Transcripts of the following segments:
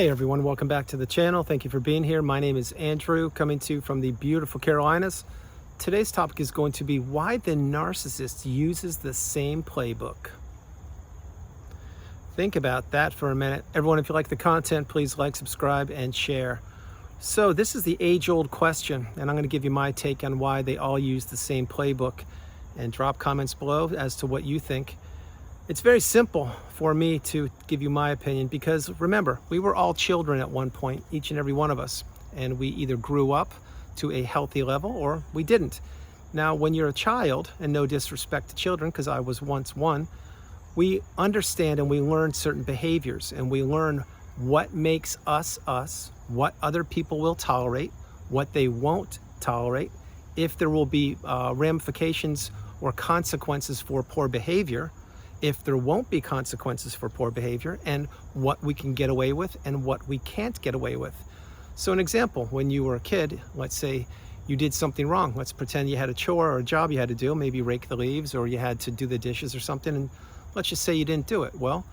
Hey everyone, welcome back to the channel. Thank you for being here. My name is Andrew, coming to you from the beautiful Carolinas. Today's topic is going to be why the narcissist uses the same playbook. Think about that for a minute. Everyone, if you like the content, please like, subscribe, and share. So this is the age-old question, and I'm going to give you my take on why they all use the same playbook, and drop comments below as to what you think. It's very simple for me to give you my opinion because remember, we were all children at one point, each and every one of us, and we either grew up to a healthy level or we didn't. Now, when you're a child, and no disrespect to children because I was once one, we understand and we learn certain behaviors and we learn what makes us us, what other people will tolerate, what they won't tolerate, if there will be ramifications or consequences for poor behavior, if there won't be consequences for poor behavior, and what we can get away with and what we can't get away with. So an example, when you were a kid, let's say you did something wrong. Let's pretend you had a chore or a job you had to do, maybe rake the leaves or you had to do the dishes or something, and let's just say you didn't do it. Well,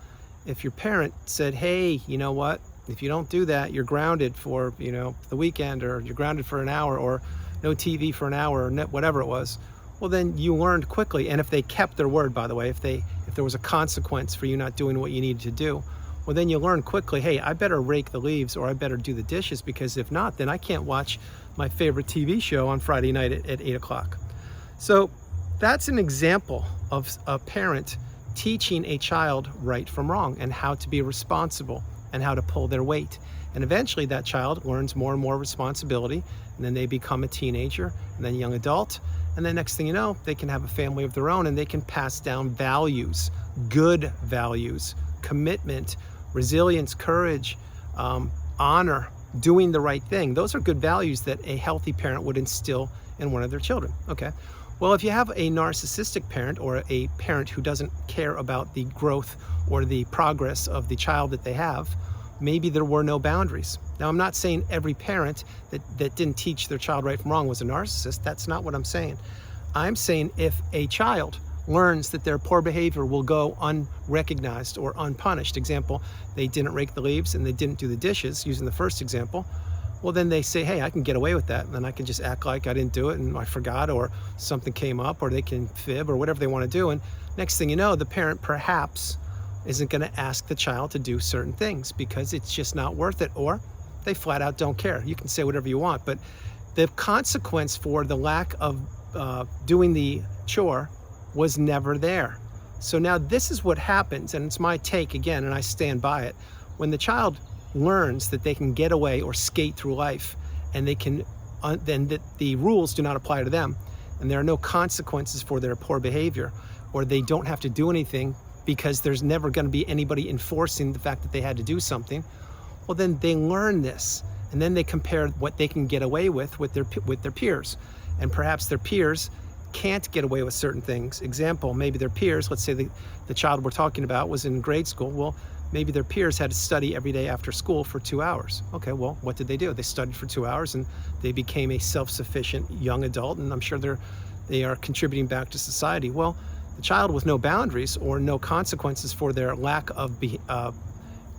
if your parent said, hey, you know what, if you don't do that, you're grounded for, the weekend, or you're grounded for an hour, or no TV for an hour, or whatever it was, well, then you learned quickly. And if they kept their word, by the way, if there was a consequence for you not doing what you needed to do, well, then you learn quickly, hey, I better rake the leaves or I better do the dishes, because if not, then I can't watch my favorite TV show on Friday night at 8 o'clock. So that's an example of a parent teaching a child right from wrong and how to be responsible and how to pull their weight. And eventually that child learns more and more responsibility, and then they become a teenager and then young adult. And then next thing you know, they can have a family of their own and they can pass down values, good values, commitment, resilience, courage, honor, doing the right thing. Those are good values that a healthy parent would instill in one of their children. Okay. Well, if you have a narcissistic parent or a parent who doesn't care about the growth or the progress of the child that they have, maybe there were no boundaries. Now, I'm not saying every parent that didn't teach their child right from wrong was a narcissist. That's not what I'm saying. I'm saying if a child learns that their poor behavior will go unrecognized or unpunished, example, they didn't rake the leaves and they didn't do the dishes, using the first example, well, then they say, hey, I can get away with that. And then I can just act like I didn't do it and I forgot, or something came up, or they can fib or whatever they want to do. And next thing you know, the parent perhaps isn't going to ask the child to do certain things because it's just not worth it, or they flat out don't care. You can say whatever you want, but the consequence for the lack of doing the chore was never there. So now this is what happens, and it's my take again, and I stand by it. When the child learns that they can get away or skate through life, and they can, then that the rules do not apply to them, and there are no consequences for their poor behavior, or they don't have to do anything because there's never going to be anybody enforcing the fact that they had to do something, well, then they learn this, and then they compare what they can get away with their peers, and perhaps their peers can't get away with certain things. Example, maybe their peers, let's say the child we're talking about was in grade school, well, maybe their peers had to study every day after school for 2 hours. Okay, well, what did they do? They studied for 2 hours and they became a self-sufficient young adult, and I'm sure they are contributing back to society. Well, the child with no boundaries or no consequences for their lack of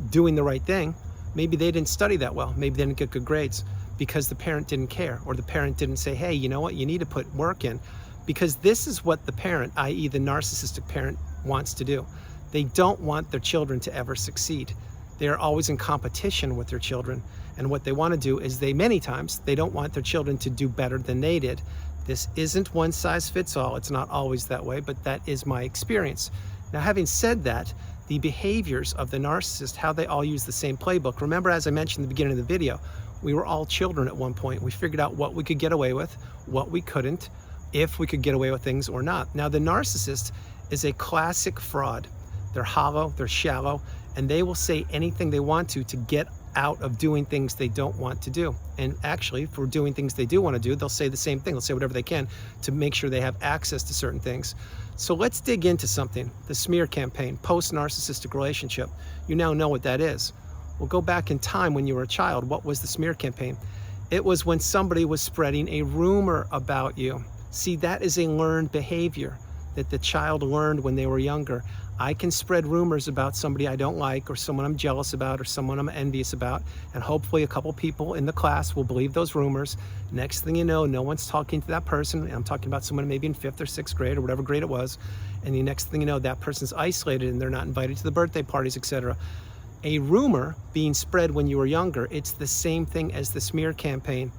doing the right thing, maybe they didn't study that well. Maybe they didn't get good grades because the parent didn't care, or the parent didn't say, hey, you know what, you need to put work in. Because this is what the parent, i.e. the narcissistic parent, wants to do. They don't want their children to ever succeed. They are always in competition with their children. And what they want to do is many times, they don't want their children to do better than they did. This isn't one size fits all. It's not always that way, but that is my experience. Now, having said that, the behaviors of the narcissist, how they all use the same playbook. Remember, as I mentioned in the beginning of the video, we were all children at one point. We figured out what we could get away with, what we couldn't, if we could get away with things or not. Now, the narcissist is a classic fraud. They're hollow, they're shallow, and they will say anything they want to get out of doing things they don't want to do. And actually, for doing things they do want to do, they'll say the same thing. They'll say whatever they can to make sure they have access to certain things. So let's dig into something. The smear campaign, post-narcissistic relationship. You now know what that is. Well, go back in time when you were a child. What was the smear campaign? It was when somebody was spreading a rumor about you. See, that is a learned behavior that the child learned when they were younger. I can spread rumors about somebody I don't like, or someone I'm jealous about, or someone I'm envious about, and hopefully a couple people in the class will believe those rumors. Next thing you know, no one's talking to that person, and I'm talking about someone maybe in 5th or 6th grade or whatever grade it was, and the next thing you know, that person's isolated and they're not invited to the birthday parties, etc. A rumor being spread when you were younger, it's the same thing as the smear campaign.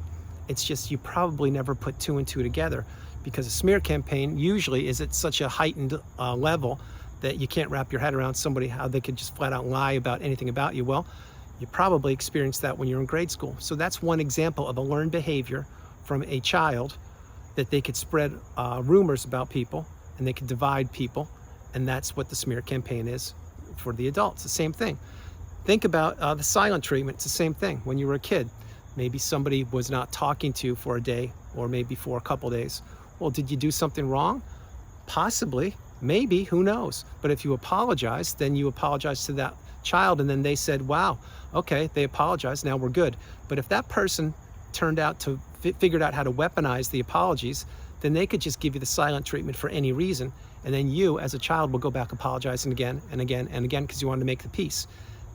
It's just you probably never put 2 and 2 together, because a smear campaign usually is at such a heightened level that you can't wrap your head around somebody, how they could just flat out lie about anything about you. Well, you probably experienced that when you were in grade school. So that's one example of a learned behavior from a child, that they could spread rumors about people and they could divide people. And that's what the smear campaign is for the adults. The same thing. Think about the silent treatment. It's the same thing. When you were a kid, maybe somebody was not talking to you for a day, or maybe for a couple days. Well, did you do something wrong? Possibly. Maybe, who knows? But if you apologize, then you apologize to that child, and then they said, wow, okay, they apologized, now we're good. But if that person turned out to figured out how to weaponize the apologies, then they could just give you the silent treatment for any reason, and then you as a child will go back apologizing again and again and again because you wanted to make the peace.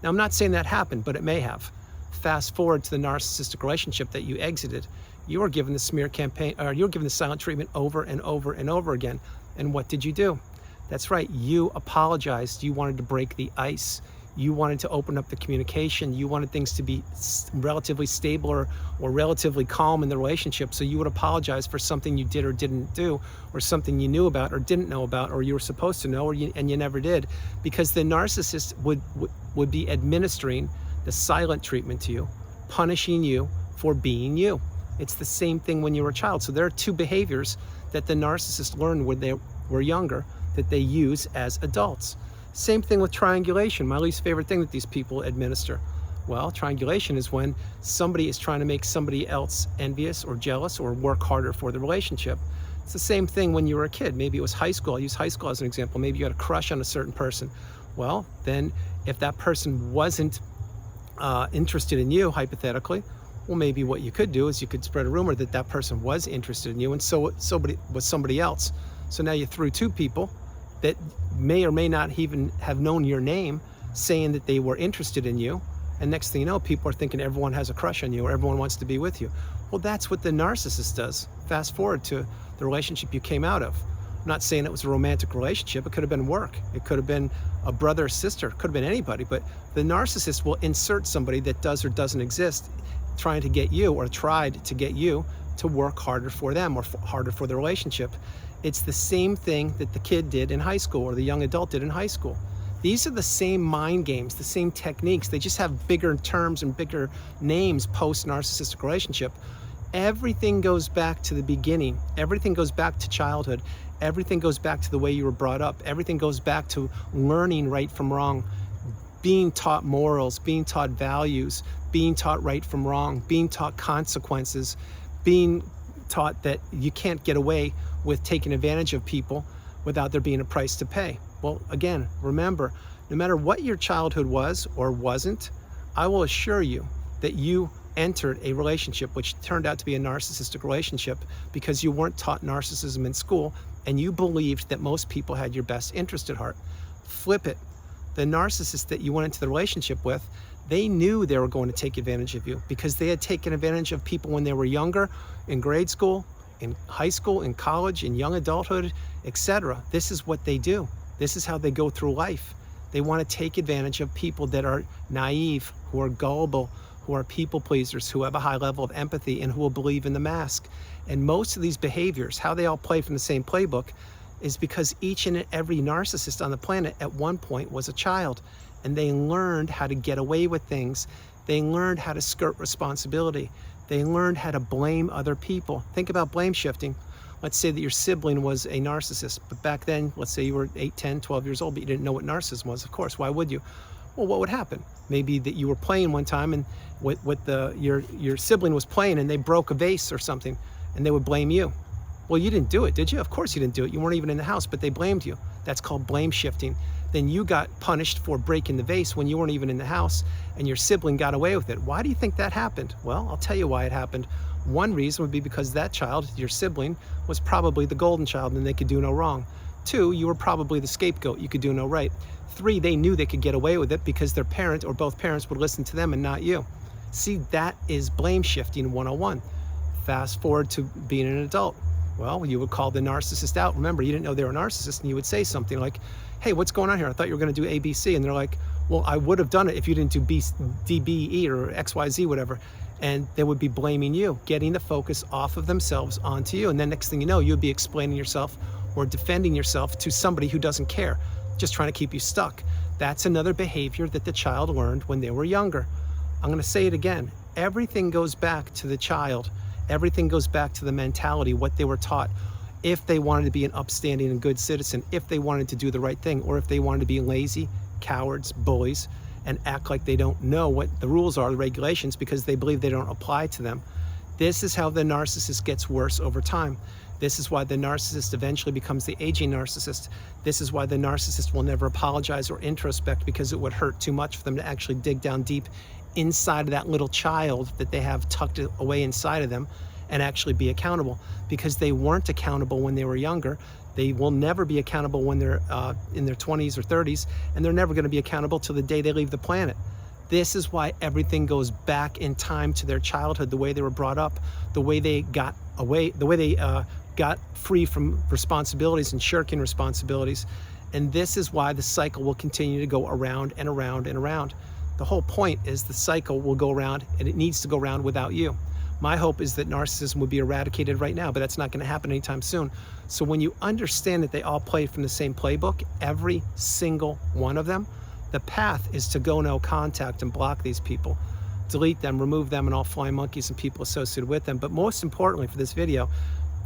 Now, I'm not saying that happened, but it may have. Fast forward to the narcissistic relationship that you exited. You were given the smear campaign, or you were given the silent treatment over and over and over again. And what did you do? That's right, you apologized. You wanted to break the ice. You wanted to open up the communication. You wanted things to be relatively stable or relatively calm in the relationship. So you would apologize for something you did or didn't do, or something you knew about or didn't know about, or you were supposed to know, and you never did, because the narcissist would be administering the silent treatment to you, punishing you for being you. It's the same thing when you were a child. So there are 2 behaviors that the narcissist learned when they were younger that they use as adults. Same thing with triangulation, my least favorite thing that these people administer. Well, triangulation is when somebody is trying to make somebody else envious or jealous or work harder for the relationship. It's the same thing when you were a kid. Maybe it was high school. I'll use high school as an example. Maybe you had a crush on a certain person. Well, then if that person wasn't interested in you, hypothetically, well, maybe what you could do is you could spread a rumor that that person was interested in you, and so was somebody else. So now you threw 2 people that may or may not even have known your name, saying that they were interested in you, and next thing you know, people are thinking everyone has a crush on you or everyone wants to be with you. Well, that's what the narcissist does. Fast forward to the relationship you came out of. I'm not saying it was a romantic relationship. It could have been work. It could have been a brother or sister. It could have been anybody. But the narcissist will insert somebody that does or doesn't exist, trying to get you, or tried to get you, to work harder for them or harder for the relationship. It's the same thing that the kid did in high school, or the young adult did in high school. These are the same mind games, the same techniques. They just have bigger terms and bigger names post-narcissistic relationship. Everything goes back to the beginning. Everything goes back to childhood. Everything goes back to the way you were brought up. Everything goes back to learning right from wrong, being taught morals, being taught values, being taught right from wrong, being taught consequences, being taught that you can't get away with taking advantage of people without there being a price to pay. Well, again, remember, no matter what your childhood was or wasn't, I will assure you that you entered a relationship which turned out to be a narcissistic relationship because you weren't taught narcissism in school and you believed that most people had your best interest at heart. Flip it. The narcissist that you went into the relationship with, they knew they were going to take advantage of you because they had taken advantage of people when they were younger, in grade school, in high school, in college, in young adulthood, etc. This is what they do. This is how they go through life. They want to take advantage of people that are naive, who are gullible, who are people pleasers, who have a high level of empathy, and who will believe in the mask. And most of these behaviors, how they all play from the same playbook, is because each and every narcissist on the planet at one point was a child, and they learned how to get away with things. They learned how to skirt responsibility. They learned how to blame other people. Think about blame shifting. Let's say that your sibling was a narcissist, but back then, let's say you were 8, 10, 12 years old, but you didn't know what narcissism was. Of course, why would you? Well, what would happen? Maybe that you were playing one time and your sibling was playing and they broke a vase or something, and they would blame you. Well, you didn't do it, did you? Of course you didn't do it. You weren't even in the house, but they blamed you. That's called blame shifting. Then you got punished for breaking the vase when you weren't even in the house, and your sibling got away with it. Why do you think that happened? Well, I'll tell you why it happened. One reason would be because that child, your sibling, was probably the golden child and they could do no wrong. 2, you were probably the scapegoat. You could do no right. 3, they knew they could get away with it because their parent or both parents would listen to them and not you. See, that is blame shifting 101. Fast forward to being an adult. Well, you would call the narcissist out. Remember, you didn't know they were a narcissist, and you would say something like, hey, what's going on here? I thought you were going to do A, B, C. And they're like, well, I would have done it if you didn't do B, D, B, E, or X, Y, Z, whatever. And they would be blaming you, getting the focus off of themselves onto you. And then next thing you know, you'd be explaining yourself or defending yourself to somebody who doesn't care, just trying to keep you stuck. That's another behavior that the child learned when they were younger. I'm going to say it again. Everything goes back to the child. Everything goes back to the mentality, what they were taught. If they wanted to be an upstanding and good citizen, if they wanted to do the right thing, or if they wanted to be lazy, cowards, bullies, and act like they don't know what the rules are, the regulations, because they believe they don't apply to them. This is how the narcissist gets worse over time. This is why the narcissist eventually becomes the aging narcissist. This is why the narcissist will never apologize or introspect, because it would hurt too much for them to actually dig down deep inside of that little child that they have tucked away inside of them and actually be accountable, because they weren't accountable when they were younger. They will never be accountable when they're in their 20s or 30s, and they're never going to be accountable till the day they leave the planet. This is why everything goes back in time to their childhood, the way they were brought up, the way they got away, the way they got free from responsibilities and shirking responsibilities. And this is why the cycle will continue to go around and around and around. The whole point is the cycle will go around, and it needs to go around without you. My hope is that narcissism would be eradicated right now, but that's not going to happen anytime soon. So when you understand that they all play from the same playbook, every single one of them, the path is to go no contact and block these people, delete them, remove them and all flying monkeys and people associated with them. But most importantly for this video,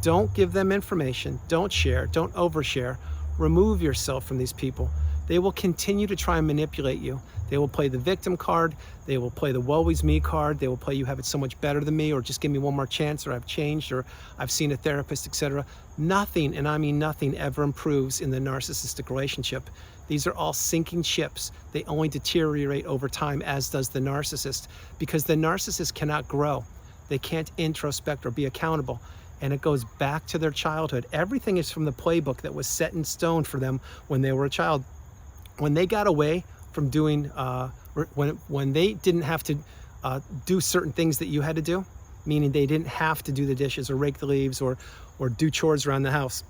don't give them information, don't share, don't overshare, remove yourself from these people. They will continue to try and manipulate you. They will play the victim card. They will play the woe is me card. They will play you have it so much better than me, or just give me one more chance, or I've changed, or I've seen a therapist, etc. Nothing, and I mean nothing, ever improves in the narcissistic relationship. These are all sinking ships. They only deteriorate over time, as does the narcissist, because the narcissist cannot grow. They can't introspect or be accountable. And it goes back to their childhood. Everything is from the playbook that was set in stone for them when they were a child. When they got away from doing, when they didn't have to do certain things that you had to do, meaning they didn't have to do the dishes or rake the leaves or do chores around the house,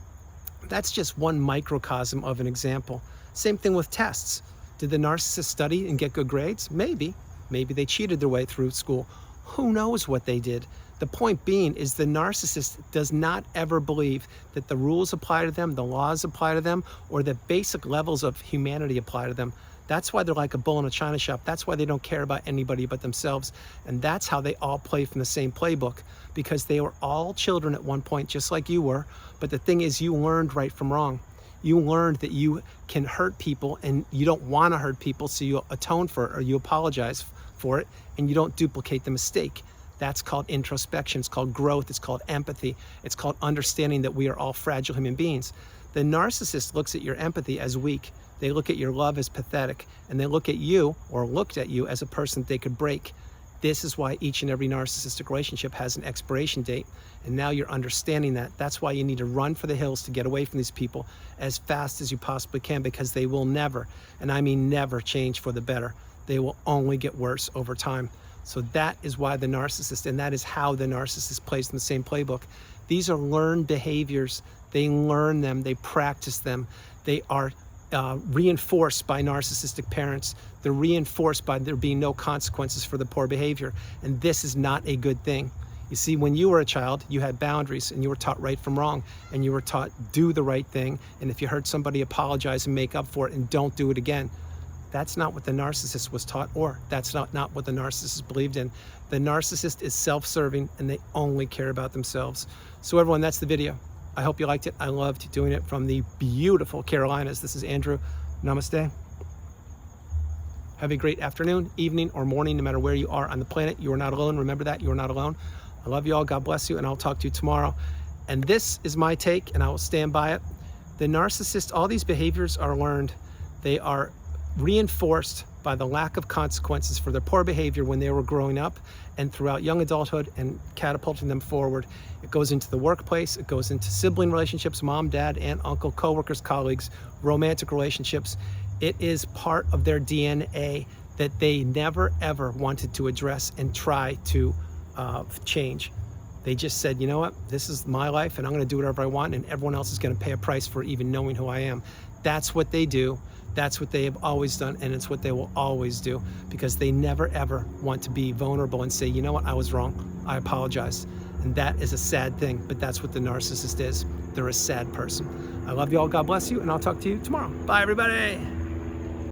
that's just one microcosm of an example. Same thing with tests. Did the narcissist study and get good grades? Maybe. Maybe they cheated their way through school. Who knows what they did? The point being is the narcissist does not ever believe that the rules apply to them, the laws apply to them, or the basic levels of humanity apply to them. That's why they're like a bull in a china shop. That's why they don't care about anybody but themselves. And that's how they all play from the same playbook, because they were all children at one point, just like you were. But the thing is, you learned right from wrong. You learned that you can hurt people and you don't want to hurt people, so you atone for it or you apologize for it, and you don't duplicate the mistake. That's called introspection. It's called growth. It's called empathy. It's called understanding that we are all fragile human beings. The narcissist looks at your empathy as weak. They look at your love as pathetic, and they look at you, or looked at you, as a person they could break. This is why each and every narcissistic relationship has an expiration date, and now you're understanding that. That's why you need to run for the hills to get away from these people as fast as you possibly can, because they will never, and I mean never, change for the better. They will only get worse over time. So that is why the narcissist, and that is how the narcissist plays in the same playbook. These are learned behaviors. They learn them, they practice them. They are reinforced by narcissistic parents. They're reinforced by there being no consequences for the poor behavior. And this is not a good thing. You see, when you were a child, you had boundaries, and you were taught right from wrong, and you were taught do the right thing. And if you hurt somebody, apologize and make up for it, and don't do it again. That's not what the narcissist was taught, or that's not what the narcissist believed in. The narcissist is self-serving, and they only care about themselves. So everyone, that's the video. I hope you liked it. I loved doing it from the beautiful Carolinas. This is Andrew. Namaste. Have a great afternoon, evening, or morning, no matter where you are on the planet. You are not alone. Remember that. You are not alone. I love you all. God bless you, and I'll talk to you tomorrow. And this is my take, and I will stand by it. The narcissist, all these behaviors are learned. They are reinforced by the lack of consequences for their poor behavior when they were growing up and throughout young adulthood and catapulting them forward. It goes into the workplace, it goes into sibling relationships, mom, dad, aunt, uncle, coworkers, colleagues, romantic relationships. It is part of their DNA that they never ever wanted to address and try to change. They just said, you know what, this is my life and I'm going to do whatever I want, and everyone else is going to pay a price for even knowing who I am. That's what they do. That's what they have always done, and it's what they will always do, because they never ever want to be vulnerable and say, you know what, I was wrong, I apologize. And that is a sad thing, but that's what the narcissist is. They're a sad person. I love you all, God bless you, and I'll talk to you tomorrow. Bye, everybody.